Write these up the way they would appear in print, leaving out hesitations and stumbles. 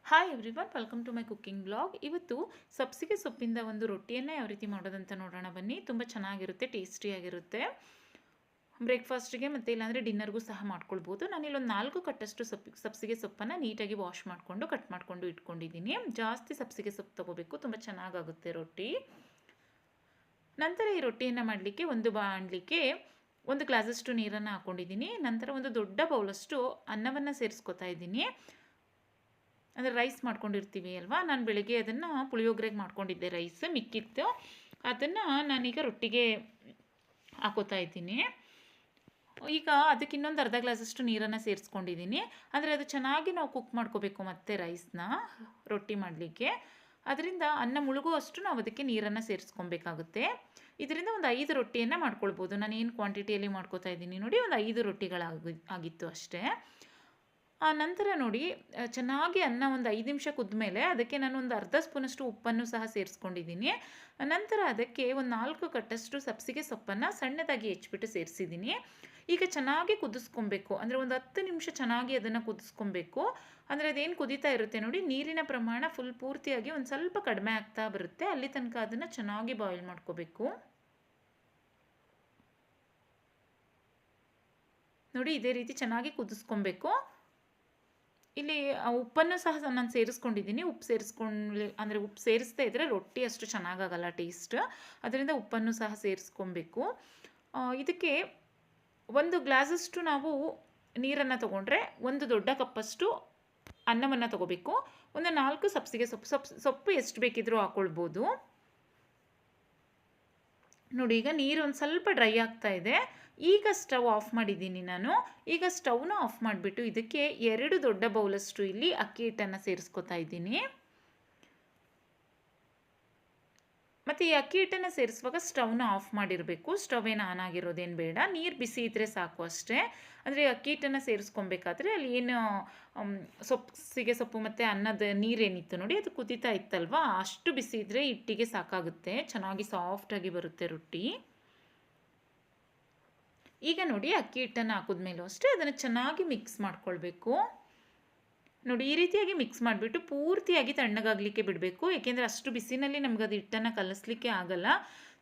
Hi everyone, welcome to my cooking blog. ಇವತ್ತು ಸಬ್ಸಿಗೆ ಸೊಪ್ಪಿಂದ ಒಂದು ರೊಟ್ಟಿಯನ್ನು ಯಾವ ರೀತಿ ಮಾಡೋದಂತ ನೋಡೋಣ ಬನ್ನಿ. ತುಂಬ ಚೆನ್ನಾಗಿರುತ್ತೆ, ಟೇಸ್ಟಿಯಾಗಿರುತ್ತೆ. ಬ್ರೇಕ್ಫಾಸ್ಟಿಗೆ ಮತ್ತು ಇಲ್ಲಾಂದರೆ ಡಿನ್ನರ್ಗೂ ಸಹ ಮಾಡ್ಕೊಳ್ಬೋದು. ನಾನಿಲ್ಲೊಂದು 4 ಕಟ್ಟಷ್ಟು ಸಬ್ಸಿಗೆ ಸೊಪ್ಪನ್ನು ನೀಟಾಗಿ ವಾಶ್ ಮಾಡಿಕೊಂಡು ಕಟ್ ಮಾಡಿಕೊಂಡು ಇಟ್ಕೊಂಡಿದ್ದೀನಿ. ಜಾಸ್ತಿ ಸಬ್ಸಿಗೆ ಸೊಪ್ಪು ತೊಗೋಬೇಕು, ತುಂಬ ಚೆನ್ನಾಗಾಗುತ್ತೆ ರೊಟ್ಟಿ. ನಂತರ ಈ ರೊಟ್ಟಿಯನ್ನು ಮಾಡಲಿಕ್ಕೆ ಒಂದು ಬಾಣಲಿಗೆ 1 ಗ್ಲಾಸಷ್ಟು ನೀರನ್ನು ಹಾಕ್ಕೊಂಡಿದ್ದೀನಿ. ನಂತರ ಒಂದು ದೊಡ್ಡ ಬೌಲಷ್ಟು ಅನ್ನವನ್ನು ಸೇರಿಸ್ಕೊತಾ ಇದ್ದೀನಿ. ಅಂದರೆ ರೈಸ್ ಮಾಡ್ಕೊಂಡಿರ್ತೀವಿ ಅಲ್ವಾ, ನಾನು ಬೆಳಗ್ಗೆ ಅದನ್ನು ಪುಳಿಯೋಗರೆಗೆ ಮಾಡ್ಕೊಂಡಿದ್ದೆ ರೈಸ್ ಮಿಕ್ಕಿತ್ತು. ಅದನ್ನು ನಾನೀಗ ರೊಟ್ಟಿಗೆ ಹಾಕೋತಾ ಇದ್ದೀನಿ. ಈಗ ಅದಕ್ಕೆ ಇನ್ನೊಂದು ಅರ್ಧ ಗ್ಲಾಸಷ್ಟು ನೀರನ್ನು ಸೇರಿಸ್ಕೊಂಡಿದ್ದೀನಿ. ಅಂದರೆ ಅದು ಚೆನ್ನಾಗಿ ನಾವು ಕುಕ್ ಮಾಡ್ಕೋಬೇಕು ಮತ್ತು ರೈಸ್ನ ರೊಟ್ಟಿ ಮಾಡಲಿಕ್ಕೆ. ಅದರಿಂದ ಅನ್ನ ಮುಳುಗುವಷ್ಟು ನಾವು ಅದಕ್ಕೆ ನೀರನ್ನು ಸೇರಿಸ್ಕೊಬೇಕಾಗುತ್ತೆ. ಇದರಿಂದ ಒಂದು 5 ರೊಟ್ಟಿಯನ್ನು ಮಾಡ್ಕೊಳ್ಬೋದು. ನಾನು ಏನು ಕ್ವಾಂಟಿಟಿಯಲ್ಲಿ ಮಾಡ್ಕೋತಾ ಇದ್ದೀನಿ ನೋಡಿ, ಒಂದು 5 ರೊಟ್ಟಿಗಳಾಗಿತ್ತು ಅಷ್ಟೇ. ಆ ನಂತರ ನೋಡಿ, ಚೆನ್ನಾಗಿ ಅನ್ನ ಒಂದು 5 ನಿಮಿಷ ಕುದ್ಮೇಲೆ ಅದಕ್ಕೆ ನಾನು ಒಂದು ಅರ್ಧ ಸ್ಪೂನಷ್ಟು ಉಪ್ಪನ್ನು ಸಹ ಸೇರಿಸ್ಕೊಂಡಿದ್ದೀನಿ. ನಂತರ ಅದಕ್ಕೆ ಒಂದು 4 ಕಟ್ಟಷ್ಟು ಸಬ್ಸಿಗೆ ಸೊಪ್ಪನ್ನು ಸಣ್ಣದಾಗಿ ಹೆಚ್ಚಿಬಿಟ್ಟು ಸೇರಿಸಿದ್ದೀನಿ. ಈಗ ಚೆನ್ನಾಗಿ ಕುದಿಸ್ಕೊಬೇಕು, ಅಂದರೆ ಒಂದು 10 ನಿಮಿಷ ಚೆನ್ನಾಗಿ ಅದನ್ನು ಕುದಿಸ್ಕೊಬೇಕು. ಅಂದರೆ ಅದೇನು ಕುದೀತಾ ಇರುತ್ತೆ ನೋಡಿ, ನೀರಿನ ಪ್ರಮಾಣ ಫುಲ್ ಪೂರ್ತಿಯಾಗಿ ಒಂದು ಸ್ವಲ್ಪ ಕಡಿಮೆ ಆಗ್ತಾ ಬರುತ್ತೆ. ಅಲ್ಲಿ ತನಕ ಅದನ್ನು ಚೆನ್ನಾಗಿ ಬಾಯ್ಲ್ ಮಾಡ್ಕೋಬೇಕು. ನೋಡಿ, ಇದೇ ರೀತಿ ಚೆನ್ನಾಗಿ ಕುದಿಸ್ಕೊಬೇಕು. ಇಲ್ಲಿ ಉಪ್ಪನ್ನು ಸಹ ನಾನು ಸೇರಿಸ್ಕೊಂಡಿದ್ದೀನಿ. ಉಪ್ಪು ಸೇರಿಸ್ತಾ ಇದ್ದರೆ ರೊಟ್ಟಿ ಅಷ್ಟು ಚೆನ್ನಾಗಾಗಲ್ಲ ಟೇಸ್ಟ್. ಅದರಿಂದ ಉಪ್ಪನ್ನು ಸಹ ಸೇರಿಸ್ಕೊಬೇಕು. ಇದಕ್ಕೆ 1 ಗ್ಲಾಸಷ್ಟು ನಾವು ನೀರನ್ನು ತೊಗೊಂಡ್ರೆ 1 ದೊಡ್ಡ ಕಪ್ಪಷ್ಟು ಅನ್ನವನ್ನು ತೊಗೋಬೇಕು. ಒಂದು 4 ಸಬ್ಸಿಗೆ ಸೊಪ್ಪು ಎಷ್ಟು ಬೇಕಿದ್ರೂ ಹಾಕ್ಕೊಳ್ಬೋದು. ನೋಡಿ, ಈಗ ನೀರು ಒಂದು ಸ್ವಲ್ಪ ಡ್ರೈ ಆಗ್ತಾ ಇದೆ. ಈಗ ಸ್ಟವ್ ಆಫ್ ಮಾಡಿದ್ದೀನಿ ನಾನು. ಈಗ ಸ್ಟವ್ನ ಆಫ್ ಮಾಡಿಬಿಟ್ಟು ಇದಕ್ಕೆ 2 ದೊಡ್ಡ ಬೌಲಷ್ಟು ಇಲ್ಲಿ ಅಕ್ಕಿ ಹಿಟ್ಟನ್ನು ಸೇರಿಸ್ಕೊತಾ ಇದ್ದೀನಿ. ಮತ್ತು ಈ ಅಕ್ಕಿ ಹಿಟ್ಟನ್ನು ಸೇರಿಸುವಾಗ ಸ್ಟವ್ನ ಆಫ್ ಮಾಡಿರಬೇಕು. ಸ್ಟವ್ ಏನು ಆನ್ ಆಗಿರೋದೇನು ಬೇಡ, ನೀರು ಬಿಸಿ ಇದ್ದರೆ ಸಾಕು ಅಷ್ಟೇ. ಅಂದರೆ ಅಕ್ಕಿ ಹಿಟ್ಟನ್ನು ಸೇರಿಸ್ಕೊಬೇಕಾದ್ರೆ ಅಲ್ಲಿ ಏನು ಸಬ್ಸಿಗೆ ಸೊಪ್ಪು ಮತ್ತು ಅನ್ನದ ನೀರೇನಿತ್ತು ನೋಡಿ, ಅದು ಕುದೀತಾ ಇತ್ತಲ್ವ, ಅಷ್ಟು ಬಿಸಿ ಇದ್ದರೆ ಹಿಟ್ಟಿಗೆ ಸಾಕಾಗುತ್ತೆ, ಚೆನ್ನಾಗಿ ಸಾಫ್ಟಾಗಿ ಬರುತ್ತೆ ರೊಟ್ಟಿ. ಈಗ ನೋಡಿ, ಅಕ್ಕಿ ಹಿಟ್ಟನ್ನು ಹಾಕಿದ್ಮೇಲೂ ಅಷ್ಟೇ ಅದನ್ನು ಚೆನ್ನಾಗಿ ಮಿಕ್ಸ್ ಮಾಡ್ಕೊಳ್ಬೇಕು. ನೋಡಿ, ಈ ರೀತಿಯಾಗಿ ಮಿಕ್ಸ್ ಮಾಡಿಬಿಟ್ಟು ಪೂರ್ತಿಯಾಗಿ ತಣ್ಣಗಾಗಲಿಕ್ಕೆ ಬಿಡಬೇಕು. ಏಕೆಂದರೆ ಅಷ್ಟು ಬಿಸಿನಲ್ಲಿ ನಮ್ಗೆ ಅದು ಹಿಟ್ಟನ್ನು ಕಲಿಸ್ಲಿಕ್ಕೆ ಆಗಲ್ಲ.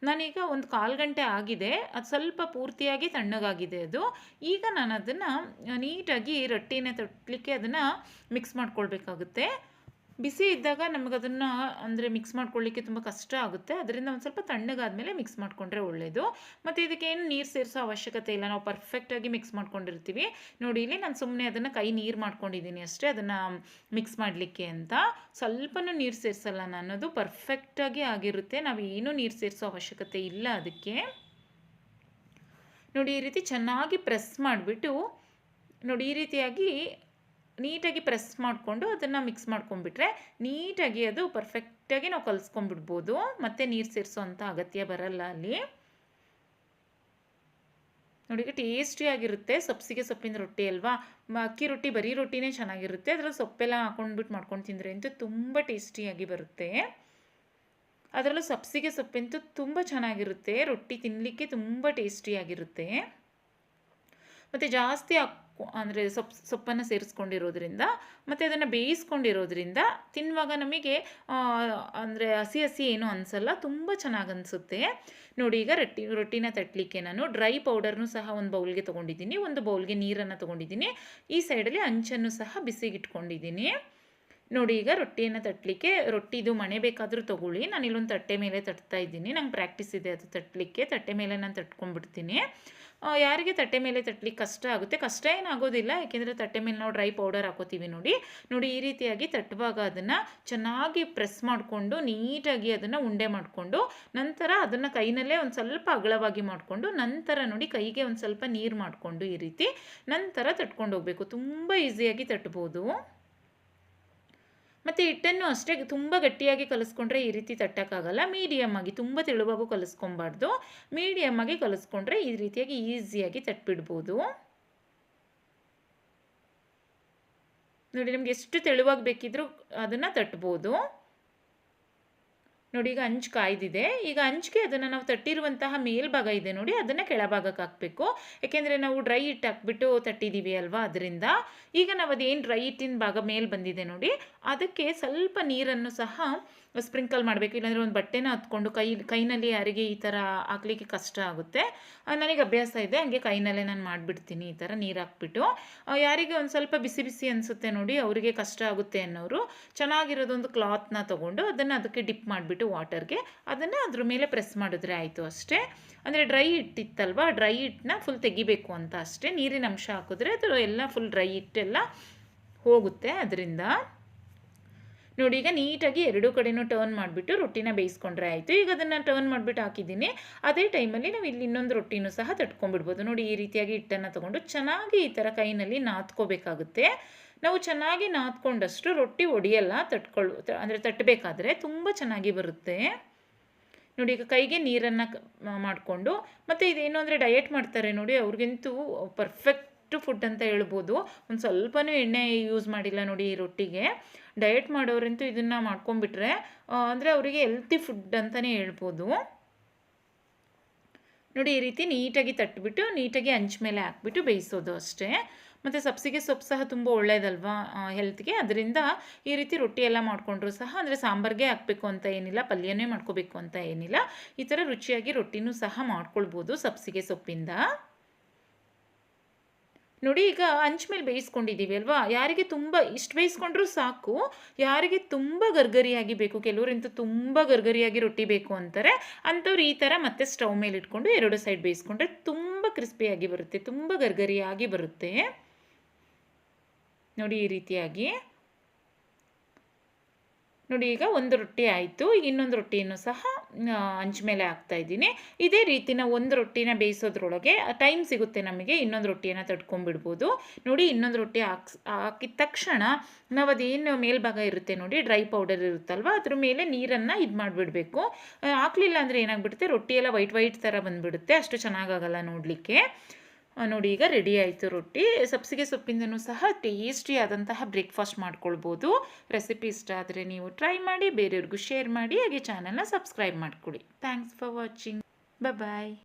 ನಾನೀಗ ಒಂದು 1/4 ಗಂಟೆ ಆಗಿದೆ, ಅದು ಸ್ವಲ್ಪ ಪೂರ್ತಿಯಾಗಿ ತಣ್ಣಗಾಗಿದೆ ಅದು. ಈಗ ನಾನು ಅದನ್ನು ನೀಟಾಗಿ ರೊಟ್ಟಿನ ತಟ್ಟಲಿಕ್ಕೆ ಅದನ್ನು ಮಿಕ್ಸ್ ಮಾಡ್ಕೊಳ್ಬೇಕಾಗುತ್ತೆ. ಬಿಸಿ ಇದ್ದಾಗ ನಮಗದನ್ನು ಅಂದರೆ ಮಿಕ್ಸ್ ಮಾಡ್ಕೊಳ್ಳಿಕ್ಕೆ ತುಂಬ ಕಷ್ಟ ಆಗುತ್ತೆ. ಅದರಿಂದ ಒಂದು ಸ್ವಲ್ಪ ತಣ್ಣಗಾದ್ಮೇಲೆ ಮಿಕ್ಸ್ ಮಾಡಿಕೊಂಡ್ರೆ ಒಳ್ಳೆಯದು. ಮತ್ತು ಇದಕ್ಕೇನು ನೀರು ಸೇರಿಸೋ ಅವಶ್ಯಕತೆ ಇಲ್ಲ, ನಾವು ಪರ್ಫೆಕ್ಟಾಗಿ ಮಿಕ್ಸ್ ಮಾಡ್ಕೊಂಡಿರ್ತೀವಿ. ನೋಡಿ, ಇಲ್ಲಿ ನಾನು ಸುಮ್ಮನೆ ಅದನ್ನು ನೀರು ಮಾಡ್ಕೊಂಡಿದ್ದೀನಿ ಅಷ್ಟೇ, ಅದನ್ನು ಮಿಕ್ಸ್ ಮಾಡಲಿಕ್ಕೆ ಅಂತ. ಸ್ವಲ್ಪನೂ ನೀರು ಸೇರಿಸಲ್ಲ ನಾನು, ಅದು ಪರ್ಫೆಕ್ಟಾಗಿ ಆಗಿರುತ್ತೆ. ನಾವು ಏನೂ ನೀರು ಸೇರಿಸೋ ಅವಶ್ಯಕತೆ ಇಲ್ಲ ಅದಕ್ಕೆ. ನೋಡಿ, ಈ ರೀತಿ ಚೆನ್ನಾಗಿ ಪ್ರೆಸ್ ಮಾಡಿಬಿಟ್ಟು ನೋಡಿ, ಈ ರೀತಿಯಾಗಿ ನೀಟಾಗಿ ಪ್ರೆಸ್ ಮಾಡಿಕೊಂಡು ಅದನ್ನು ಮಿಕ್ಸ್ ಮಾಡ್ಕೊಂಡ್ಬಿಟ್ರೆ ನೀಟಾಗಿ ಅದು ಪರ್ಫೆಕ್ಟಾಗಿ ನಾವು ಕಲಿಸ್ಕೊಂಡ್ಬಿಡ್ಬೋದು. ಮತ್ತು ನೀರು ಸೇರಿಸೋ ಅಂಥ ಅಗತ್ಯ ಬರಲ್ಲ ಅಲ್ಲಿ. ನೋಡಿ, ಈಗ ಟೇಸ್ಟಿಯಾಗಿರುತ್ತೆ. ಸಬ್ಸಿಗೆ ಸೊಪ್ಪಿನ ರೊಟ್ಟಿ ಅಲ್ವಾ, ಅಕ್ಕಿ ರೊಟ್ಟಿ ಬರೀ ರೊಟ್ಟಿನೇ ಚೆನ್ನಾಗಿರುತ್ತೆ. ಅದರಲ್ಲಿ ಸೊಪ್ಪೆಲ್ಲ ಹಾಕೊಂಡ್ಬಿಟ್ಟು ಮಾಡ್ಕೊಂಡು ತಿಂದರೆ ಅಂತೂ ತುಂಬ ಟೇಸ್ಟಿಯಾಗಿ ಬರುತ್ತೆ. ಅದರಲ್ಲೂ ಸಬ್ಸಿಗೆ ಸೊಪ್ಪಂತೂ ತುಂಬ ಚೆನ್ನಾಗಿರುತ್ತೆ, ರೊಟ್ಟಿ ತಿನ್ನಲಿಕ್ಕೆ ತುಂಬ ಟೇಸ್ಟಿಯಾಗಿರುತ್ತೆ. ಮತ್ತು ಜಾಸ್ತಿ ಅಂದರೆ ಸೊಪ್ಪನ್ನು ಸೇರಿಸ್ಕೊಂಡಿರೋದ್ರಿಂದ ಮತ್ತು ಅದನ್ನು ಬೇಯಿಸ್ಕೊಂಡಿರೋದ್ರಿಂದ ತಿನ್ನುವಾಗ ನಮಗೆ ಅಂದರೆ ಹಸಿ ಹಸಿ ಏನೂ ಅನಿಸಲ್ಲ, ತುಂಬ ಚೆನ್ನಾಗಿ ಅನಿಸುತ್ತೆ. ನೋಡಿ, ಈಗ ರೊಟ್ಟಿನ ತಟ್ಟಲಿಕ್ಕೆ ನಾನು ಡ್ರೈ ಪೌಡರ್ನೂ ಸಹ ಒಂದು ಬೌಲ್ಗೆ ತೊಗೊಂಡಿದ್ದೀನಿ, ಒಂದು ಬೌಲ್ಗೆ ನೀರನ್ನು ತೊಗೊಂಡಿದ್ದೀನಿ. ಈ ಸೈಡಲ್ಲಿ ಹಂಚನ್ನು ಸಹ ಬಿಸಿಗಿಟ್ಕೊಂಡಿದ್ದೀನಿ. ನೋಡಿ, ಈಗ ರೊಟ್ಟಿಯನ್ನು ತಟ್ಟಲಿಕ್ಕೆ ರೊಟ್ಟಿದು ಮಣೆ ಬೇಕಾದರೂ ತೊಗೊಳ್ಳಿ. ನಾನು ಇಲ್ಲೊಂದು ತಟ್ಟೆ ಮೇಲೆ ತಟ್ತಾ ಇದ್ದೀನಿ, ನಂಗೆ ಪ್ರಾಕ್ಟೀಸ್ ಇದೆ ಅದು ತಟ್ಟಲಿಕ್ಕೆ. ತಟ್ಟೆ ಮೇಲೆ ನಾನು ತಟ್ಕೊಂಡ್ಬಿಡ್ತೀನಿ. ಯಾರಿಗೆ ತಟ್ಟೆ ಮೇಲೆ ತಟ್ಟಲಿಕ್ಕೆ ಕಷ್ಟ ಆಗುತ್ತೆ, ಕಷ್ಟ ಏನಾಗೋದಿಲ್ಲ, ಏಕೆಂದರೆ ತಟ್ಟೆ ಮೇಲೆ ನಾವು ಡ್ರೈ ಪೌಡರ್ ಹಾಕೋತೀವಿ ನೋಡಿ. ಈ ರೀತಿಯಾಗಿ ತಟ್ಟುವಾಗ ಅದನ್ನು ಚೆನ್ನಾಗಿ ಪ್ರೆಸ್ ಮಾಡಿಕೊಂಡು ನೀಟಾಗಿ ಅದನ್ನು ಉಂಡೆ ಮಾಡಿಕೊಂಡು ನಂತರ ಅದನ್ನು ಕೈನಲ್ಲೇ ಒಂದು ಸ್ವಲ್ಪ ಅಗಲವಾಗಿ ಮಾಡಿಕೊಂಡು ನಂತರ ನೋಡಿ ಕೈಗೆ ಒಂದು ಸ್ವಲ್ಪ ನೀರು ಮಾಡಿಕೊಂಡು ಈ ರೀತಿ ನಂತರ ತಟ್ಕೊಂಡು ಹೋಗಬೇಕು. ತುಂಬ ಈಸಿಯಾಗಿ ತಟ್ಬೋದು. ಮತ್ತು ಹಿಟ್ಟನ್ನು ಅಷ್ಟೇ ತುಂಬ ಗಟ್ಟಿಯಾಗಿ ಕಲಿಸ್ಕೊಂಡ್ರೆ ಈ ರೀತಿ ತಟ್ಟೋಕ್ಕಾಗಲ್ಲ. ಮೀಡಿಯಮ್ ಆಗಿ, ತುಂಬ ತೆಳುವಾಗೂ ಕಲಿಸ್ಕೊಬಾರ್ದು, ಮೀಡಿಯಮ್ ಆಗಿ ಕಲಿಸ್ಕೊಂಡ್ರೆ ಈ ರೀತಿಯಾಗಿ ಈಸಿಯಾಗಿ ತಟ್ಬಿಡ್ಬೋದು. ನೋಡಿ, ನಮ್ಗೆ ಎಷ್ಟು ತೆಳುವಾಗಿ ಬೇಕಿದ್ರೂ ಅದನ್ನು ತಟ್ಬೋದು. ನೋಡಿ ಈಗ ಹಂಚು ಕಾಯ್ದಿದೆ. ಈಗ ಹಂಚಿಗೆ ಅದನ್ನು ನಾವು ತಟ್ಟಿರುವಂತಹ ಮೇಲ್ಭಾಗ ಇದೆ ನೋಡಿ, ಅದನ್ನು ಕೆಳಭಾಗಕ್ಕೆ ಹಾಕಬೇಕು. ಯಾಕೆಂದರೆ ನಾವು ಡ್ರೈ ಹಿಟ್ಟು ಹಾಕ್ಬಿಟ್ಟು ತಟ್ಟಿದ್ದೀವಿ ಅಲ್ವಾ, ಅದರಿಂದ. ಈಗ ನಾವು ಅದೇನು ಡ್ರೈ ಹಿಟ್ಟಿನ ಭಾಗ ಮೇಲೆ ಬಂದಿದೆ ನೋಡಿ, ಅದಕ್ಕೆ ಸ್ವಲ್ಪ ನೀರನ್ನು ಸಹ ಸ್ಪ್ರಿಂಕಲ್ ಮಾಡಬೇಕು. ಇಲ್ಲಾಂದರೆ ಒಂದು ಬಟ್ಟೆನ ಹತ್ಕೊಂಡು ಕೈನಲ್ಲಿ ಯಾರಿಗೆ ಈ ಥರ ಹಾಕ್ಲಿಕ್ಕೆ ಕಷ್ಟ ಆಗುತ್ತೆ. ನನಗೆ ಅಭ್ಯಾಸ ಇದೆ, ಹಂಗೆ ಕೈನಲ್ಲೇ ನಾನು ಮಾಡಿಬಿಡ್ತೀನಿ ಈ ಥರ ನೀರು ಹಾಕ್ಬಿಟ್ಟು. ಯಾರಿಗೆ ಒಂದು ಸ್ವಲ್ಪ ಬಿಸಿ ಬಿಸಿ ಅನಿಸುತ್ತೆ ನೋಡಿ, ಅವರಿಗೆ ಕಷ್ಟ ಆಗುತ್ತೆ ಅನ್ನೋರು ಚೆನ್ನಾಗಿರೋದೊಂದು ಕ್ಲಾತ್ನ ತೊಗೊಂಡು ಅದನ್ನು ಅದಕ್ಕೆ ಡಿಪ್ ಮಾಡಿಬಿಟ್ಟು ವಾಟರ್ಗೆ ಅದನ್ನು ಅದ್ರ ಮೇಲೆ ಪ್ರೆಸ್ ಮಾಡಿದ್ರೆ ಆಯಿತು ಅಷ್ಟೇ. ಅಂದರೆ ಡ್ರೈ ಹಿಟ್ಟಿತ್ತಲ್ವ, ಡ್ರೈ ಹಿಟ್ಟನ್ನ ಫುಲ್ ತೆಗಿಬೇಕು ಅಂತ ಅಷ್ಟೇ. ನೀರಿನ ಅಂಶ ಹಾಕಿದ್ರೆ ಅದು ಎಲ್ಲ ಫುಲ್ ಡ್ರೈ ಹಿಟ್ಟೆಲ್ಲ ಹೋಗುತ್ತೆ ಅದರಿಂದ. ನೋಡಿ ಈಗ ನೀಟಾಗಿ ಎರಡೂ ಕಡೆನೂ ಟರ್ನ್ ಮಾಡಿಬಿಟ್ಟು ರೊಟ್ಟಿನ ಬೇಯಿಸ್ಕೊಂಡ್ರೆ ಆಯಿತು. ಈಗ ಅದನ್ನು ಟರ್ನ್ ಮಾಡಿಬಿಟ್ಟು ಹಾಕಿದ್ದೀನಿ. ಅದೇ ಟೈಮಲ್ಲಿ ನಾವು ಇಲ್ಲಿ ಇನ್ನೊಂದು ರೊಟ್ಟಿನೂ ಸಹ ತಟ್ಕೊಂಡ್ಬಿಡ್ಬೋದು. ನೋಡಿ ಈ ರೀತಿಯಾಗಿ ಹಿಟ್ಟನ್ನು ತೊಗೊಂಡು ಚೆನ್ನಾಗಿ ಈ ಥರ ಕೈನಲ್ಲಿ ನಾದ್ಕೋಬೇಕಾಗುತ್ತೆ. ನಾವು ಚೆನ್ನಾಗಿ ನಾದ್ಕೊಂಡಷ್ಟು ರೊಟ್ಟಿ ಒಡೆಯಲ್ಲ, ಅಂದರೆ ತಟ್ಟಬೇಕಾದ್ರೆ ತುಂಬ ಚೆನ್ನಾಗಿ ಬರುತ್ತೆ. ನೋಡಿ ಈಗ ಕೈಗೆ ನೀರನ್ನು ಮಾಡಿಕೊಂಡು, ಮತ್ತು ಇದೇನು ಅಂದರೆ ಡಯಟ್ ಮಾಡ್ತಾರೆ ನೋಡಿ, ಅವ್ರಿಗಂತೂ ಪರ್ಫೆಕ್ಟ್ ಫುಡ್ ಅಂತ ಹೇಳ್ಬೋದು. ಒಂದು ಸ್ವಲ್ಪನೂ ಎಣ್ಣೆ ಯೂಸ್ ಮಾಡಿಲ್ಲ ನೋಡಿ ಈ ರೊಟ್ಟಿಗೆ. ಡಯಟ್ ಮಾಡೋರಂತೂ ಇದನ್ನು ಮಾಡ್ಕೊಂಡ್ಬಿಟ್ರೆ ಅಂದರೆ ಅವರಿಗೆ ಹೆಲ್ತಿ ಫುಡ್ ಅಂತಲೇ ಹೇಳ್ಬೋದು. ನೋಡಿ ಈ ರೀತಿ ನೀಟಾಗಿ ತಟ್ಟಿಬಿಟ್ಟು ನೀಟಾಗಿ ಹಂಚ್ ಮೇಲೆ ಹಾಕ್ಬಿಟ್ಟು ಬೇಯಿಸೋದು ಅಷ್ಟೇ. ಮತ್ತು ಸಬ್ಸಿಗೆ ಸೊಪ್ಪು ಸಹ ತುಂಬ ಒಳ್ಳೆಯದಲ್ವಾ ಹೆಲ್ತ್ಗೆ, ಅದರಿಂದ ಈ ರೀತಿ ರೊಟ್ಟಿ ಎಲ್ಲ ಮಾಡಿಕೊಂಡ್ರು ಸಹ, ಅಂದರೆ ಸಾಂಬಾರಿಗೆ ಹಾಕಬೇಕು ಅಂತ ಏನಿಲ್ಲ, ಪಲ್ಯನೇ ಮಾಡ್ಕೋಬೇಕು ಅಂತ ಏನಿಲ್ಲ, ಈ ಥರ ರುಚಿಯಾಗಿ ರೊಟ್ಟಿನೂ ಸಹ ಮಾಡ್ಕೊಳ್ಬೋದು ಸಬ್ಸಿಗೆ ಸೊಪ್ಪಿಂದ. ನೋಡಿ ಈಗ ಹಂಚ್ ಮೇಲೆ ಬೇಯಿಸ್ಕೊಂಡಿದ್ದೀವಿ ಅಲ್ವಾ, ಯಾರಿಗೆ ತುಂಬ ಇಷ್ಟು ಬೇಯಿಸ್ಕೊಂಡ್ರೂ ಸಾಕು. ಯಾರಿಗೆ ತುಂಬ ಗರ್ಗರಿಯಾಗಿ ಬೇಕು, ಕೆಲವರಂತೂ ತುಂಬ ಗರ್ಗರಿಯಾಗಿ ರೊಟ್ಟಿ ಬೇಕು ಅಂತಾರೆ, ಅಂಥವ್ರು ಈ ಥರ ಮತ್ತೆ ಸ್ಟವ್ ಮೇಲೆ ಇಟ್ಕೊಂಡು ಎರಡು ಸೈಡ್ ಬೇಯಿಸ್ಕೊಂಡ್ರೆ ತುಂಬ ಕ್ರಿಸ್ಪಿಯಾಗಿ ಬರುತ್ತೆ, ತುಂಬ ಗರ್ಗರಿಯಾಗಿ ಬರುತ್ತೆ. ನೋಡಿ ಈ ರೀತಿಯಾಗಿ. ನೋಡಿ ಈಗ ಒಂದು ರೊಟ್ಟಿ ಆಯಿತು. ಇನ್ನೊಂದು ರೊಟ್ಟಿಯನ್ನು ಸಹ ಹಂಚ ಮೇಲೆ ಹಾಕ್ತಾಯಿದ್ದೀನಿ. ಇದೇ ರೀತಿ ನಾವು ಒಂದು ರೊಟ್ಟಿನ ಬೇಯಿಸೋದ್ರೊಳಗೆ ಟೈಮ್ ಸಿಗುತ್ತೆ ನಮಗೆ, ಇನ್ನೊಂದು ರೊಟ್ಟಿಯನ್ನು ತಡ್ಕೊಂಡ್ಬಿಡ್ಬೋದು. ನೋಡಿ ಇನ್ನೊಂದು ರೊಟ್ಟಿ ಹಾಕಿದ ತಕ್ಷಣ ನಾವು ಅದೇನು ಮೇಲ್ಭಾಗ ಇರುತ್ತೆ ನೋಡಿ, ಡ್ರೈ ಪೌಡರ್ ಇರುತ್ತಲ್ವ, ಅದ್ರ ಮೇಲೆ ನೀರನ್ನು ಇದು ಮಾಡಿಬಿಡಬೇಕು. ಹಾಕಲಿಲ್ಲ ಅಂದರೆ ಏನಾಗ್ಬಿಡುತ್ತೆ, ರೊಟ್ಟಿ ಎಲ್ಲ ವೈಟ್ ವೈಟ್ ಥರ ಬಂದುಬಿಡುತ್ತೆ, ಅಷ್ಟು ಚೆನ್ನಾಗಾಗಲ್ಲ ನೋಡಲಿಕ್ಕೆ. ನೋಡಿ ಈಗ ರೆಡಿ ಆಯಿತು ರೊಟ್ಟಿ. ಸಬ್ಸಿಗೆ ಸೊಪ್ಪಿಂದನೂ ಸಹ ಟೇಸ್ಟಿ ಆದಂತಹ ಬ್ರೇಕ್ಫಾಸ್ಟ್ ಮಾಡ್ಕೊಳ್ಬೋದು. ರೆಸಿಪಿ ಇಷ್ಟ ಆದರೆ ನೀವು ಟ್ರೈ ಮಾಡಿ, ಬೇರೆಯವ್ರಿಗೂ ಶೇರ್ ಮಾಡಿ, ಹಾಗೆ ಚಾನಲ್ನ ಸಬ್ಸ್ಕ್ರೈಬ್ ಮಾಡಿಕೊಡಿ. Thanks for watching. ಬಾಯ್.